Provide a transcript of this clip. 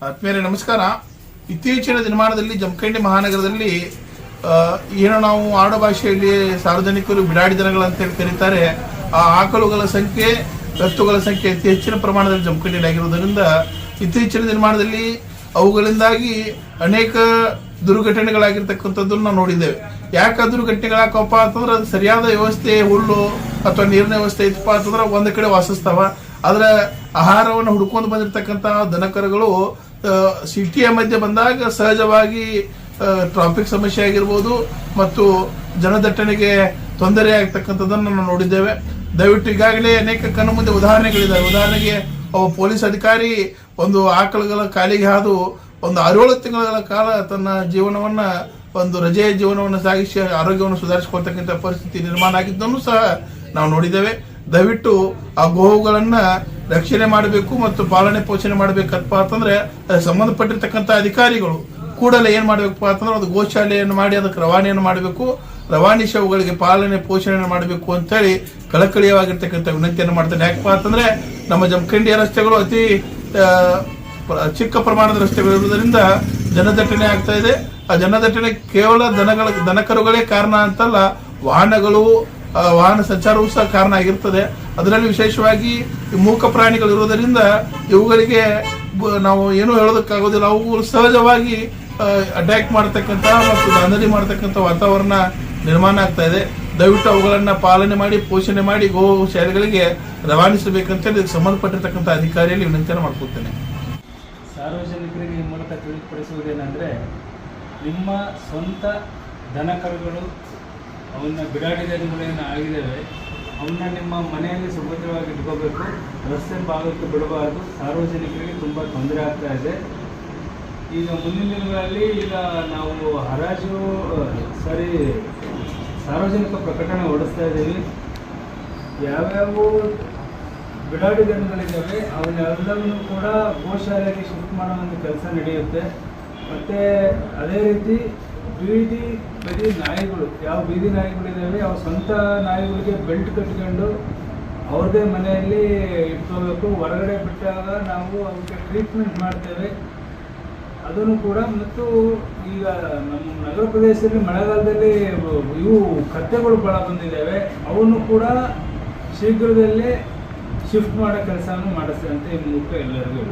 ಆತ್ಮೀಯರೇ ನಮಸ್ಕಾರ. ಇತ್ತೀಚಿನ ದಿನಮಾನದಲ್ಲಿ ಜಮಖಂಡಿ ಮಹಾನಗರದಲ್ಲಿ ಏನು ನಾವು ಆಡು ಭಾಷೆಯಲ್ಲಿ ಸಾರ್ವಜನಿಕರು ಬಿಡಾಡಿ ದನಗಳಂತ ಕರೀತಾರೆ, ಆ ಆಕಳುಗಳ ಸಂಖ್ಯೆ ಎತ್ತುಗಳ ಸಂಖ್ಯೆ ಅತಿ ಹೆಚ್ಚಿನ ಪ್ರಮಾಣದಲ್ಲಿ ಜಮಖಂಡಿಯಲ್ಲಿ ಆಗಿರುವುದರಿಂದ ಇತ್ತೀಚಿನ ದಿನಮಾನದಲ್ಲಿ ಅವುಗಳಿಂದಾಗಿ ಅನೇಕ ದುರ್ಘಟನೆಗಳಾಗಿರ್ತಕ್ಕಂಥದ್ದನ್ನು ನಾವು ನೋಡಿದ್ದೇವೆ. ಯಾಕೆ ದುರ್ಘಟನೆಗಳಾಕಪ್ಪ ಅಂತಂದ್ರೆ ಅದು ಸರಿಯಾದ ವ್ಯವಸ್ಥೆ, ಹುಲ್ಲು ಅಥವಾ ನೀರಿನ ವ್ಯವಸ್ಥೆ ಇತ್ತಪ್ಪ ಅಂತಂದ್ರೆ ಒಂದು ಕಡೆ ವಾಸಿಸ್ತಾವ. ಆದ್ರೆ ಆಹಾರವನ್ನು ಹುಡ್ಕೊಂಡು ಬಂದಿರತಕ್ಕಂಥ ದನಕರುಗಳು ಸಿಟಿಯ ಮಧ್ಯೆ ಬಂದಾಗ ಸಹಜವಾಗಿ ಟ್ರಾಫಿಕ್ ಸಮಸ್ಯೆ ಆಗಿರ್ಬೋದು ಮತ್ತು ಜನದಟ್ಟಣೆಗೆ ತೊಂದರೆ ಆಗ್ತಕ್ಕಂಥದ್ದನ್ನು ನಾವು ನೋಡಿದ್ದೇವೆ. ದಯವಿಟ್ಟು ಈಗಾಗಲೇ ಅನೇಕ ಕಣ್ಣು ಮುಂದೆ ಉದಾಹರಣೆಗಳಿದ್ದಾವೆ. ಉದಾಹರಣೆಗೆ ಒಬ್ಬ ಪೊಲೀಸ್ ಅಧಿಕಾರಿ ಒಂದು ಆಕಳುಗಳ ಕಾಲಿಗೆ ಹಾದು ಒಂದು 6-7 ತಿಂಗಳ ಕಾಲ ತನ್ನ ಜೀವನವನ್ನ ಒಂದು ರಜೆಯ ಜೀವನವನ್ನು ಸಾಗಿಸಿ ಆರೋಗ್ಯವನ್ನು ಸುಧಾರಿಸಿಕೊಳ್ತಕ್ಕಂಥ ಪರಿಸ್ಥಿತಿ ನಿರ್ಮಾಣ ಆಗಿದ್ದನ್ನು ಸಹ ನಾವು ನೋಡಿದ್ದೇವೆ. ದಯವಿಟ್ಟು ಆ ಗೋವುಗಳನ್ನ ರಕ್ಷಣೆ ಮಾಡಬೇಕು ಮತ್ತು ಪಾಲನೆ ಪೋಷಣೆ ಮಾಡಬೇಕಪ್ಪ ಅಂತಂದ್ರೆ ಸಂಬಂಧಪಟ್ಟಿರ್ತಕ್ಕಂಥ ಅಧಿಕಾರಿಗಳು ಕೂಡಲೇ ಏನ್ ಮಾಡ್ಬೇಕಪ್ಪ ಅಂತಂದ್ರೆ ಒಂದು ಗೋಶಾಲೆಯನ್ನು ಮಾಡಿ ಅದಕ್ಕೆ ರವಾನೆಯನ್ನು ಮಾಡಬೇಕು, ರವಾನಿ ಶವಗಳಿಗೆ ಪಾಲನೆ ಪೋಷಣೆ ಮಾಡಬೇಕು ಅಂತ ಹೇಳಿ ಕಳಕಳಿಯವಾಗಿರ್ತಕ್ಕಂಥ ವಿನಂತಿಯನ್ನು ಮಾಡ್ತಾರೆ. ಯಾಕಪ್ಪ ಅಂತಂದ್ರೆ ನಮ್ಮ ಜಮಖಂಡಿಯ ರಸ್ತೆಗಳು ಅತಿ ಚಿಕ್ಕ ಪ್ರಮಾಣದ ರಸ್ತೆಗಳು ಇರುವುದರಿಂದ ಜನದಟ್ಟಣೆ ಆಗ್ತಾ ಇದೆ. ಆ ಜನದಟ್ಟಣೆ ಕೇವಲ ದನಕರುಗಳೇ ಕಾರಣ ಅಂತಲ್ಲ, ವಾಹನ ಸಂಚಾರವೂ ಸಹ ಕಾರಣ ಆಗಿರ್ತದೆ. ಅದರಲ್ಲಿ ವಿಶೇಷವಾಗಿ ಮೂಕ ಪ್ರಾಣಿಗಳು ಇರುವುದರಿಂದ ಇವುಗಳಿಗೆ ನಾವು ಏನು ಹೇಳೋದಕ್ಕಾಗೋದಿಲ್ಲ. ಅವು ಸಹಜವಾಗಿ ಅಟ್ಯಾಕ್ ಮಾಡತಕ್ಕಂಥ ಮತ್ತು ದಾಂಧಲಿ ಮಾಡತಕ್ಕಂಥ ವಾತಾವರಣ ನಿರ್ಮಾಣ ಆಗ್ತಾ ಇದೆ. ದಯವಿಟ್ಟು ಅವುಗಳನ್ನ ಪಾಲನೆ ಮಾಡಿ ಪೋಷಣೆ ಮಾಡಿ ಗೋ ಶಾಲೆಗಳಿಗೆ ರವಾನಿಸಬೇಕಂತೇಳಿ ಸಂಬಂಧಪಟ್ಟಿರ್ತಕ್ಕಂಥ ಅಧಿಕಾರಿಯಲ್ಲಿ ವಿನಂತಿಯನ್ನು ಮಾಡ್ಕೊಳ್ತೇನೆ. ಸಾರ್ವಜನಿಕರಿಗೆ ಈ ಮೂಲಕ ತಿಳಿಪಡಿಸುವುದೇನೆಂದರೆ, ನಿಮ್ಮ ಸ್ವಂತ ದನಕರುಗಳು ಅವನ್ನ ಬಿಡಾಡಿ ದನಗಳೇನು ಆಗಿದ್ದಾವೆ ಅವನ್ನ ನಿಮ್ಮ ಮನೆಯಲ್ಲಿ ಸುಭದ್ರವಾಗಿ ಇಟ್ಕೋಬೇಕು, ರಸ್ತೆ ಭಾಗಕ್ಕೆ ಬಿಡಬಾರ್ದು. ಸಾರ್ವಜನಿಕರಿಗೆ ತುಂಬ ತೊಂದರೆ ಆಗ್ತಾ ಇದೆ. ಈಗ ಮುಂದಿನ ದಿನಗಳಲ್ಲಿ ನಾವು ಸಾರ್ವಜನಿಕ ಪ್ರಕಟಣೆ ಹೊಡಿಸ್ತಾ ಇದ್ದೀವಿ. ಯಾವ್ಯಾವ ಬಿಡಾಡಿ ದನಗಳಿದ್ದಾವೆ ಅವನ್ನೆಲ್ಲವನ್ನೂ ಕೂಡ ಗೋಶಾಲೆಗೆ ಶಿಫ್ಟ್ ಮಾಡೋ ಒಂದು ಕೆಲಸ ನಡೆಯುತ್ತೆ. ಮತ್ತು ಅದೇ ರೀತಿ ಬೀದಿ ನಾಯಿಗಳು, ಯಾವ ಬೀದಿ ನಾಯಿಗಳಿದ್ದಾವೆ ಅವು ಸ್ವಂತ ನಾಯಿಗಳಿಗೆ ಬೆಲ್ಟ್ ಕಟ್ಕೊಂಡು ಅವ್ರದ್ದೇ ಮನೆಯಲ್ಲಿ ಇಟ್ಕೋಬೇಕು. ಹೊರಗಡೆ ಬಿಟ್ಟಾಗ ನಾವು ಅವಕ್ಕೆ ಟ್ರೀಟ್ಮೆಂಟ್ ಮಾಡ್ತೇವೆ ಅದನ್ನು ಕೂಡ. ಮತ್ತು ಈಗ ನಮ್ಮ ನಗರ ಪ್ರದೇಶದಲ್ಲಿ ಮಳೆಗಾಲದಲ್ಲಿ ಇವು ಕತ್ತೆಗಳು ಭಾಳ ಬಂದಿದ್ದಾವೆ, ಅವನ್ನು ಕೂಡ ಶೀಘ್ರದಲ್ಲೇ ಶಿಫ್ಟ್ ಮಾಡೋ ಕೆಲಸವನ್ನು ಮಾಡಿಸ್ತೇವೆ ಅಂತ ಈ ಮೂಲಕ ಎಲ್ಲರಿಗೂ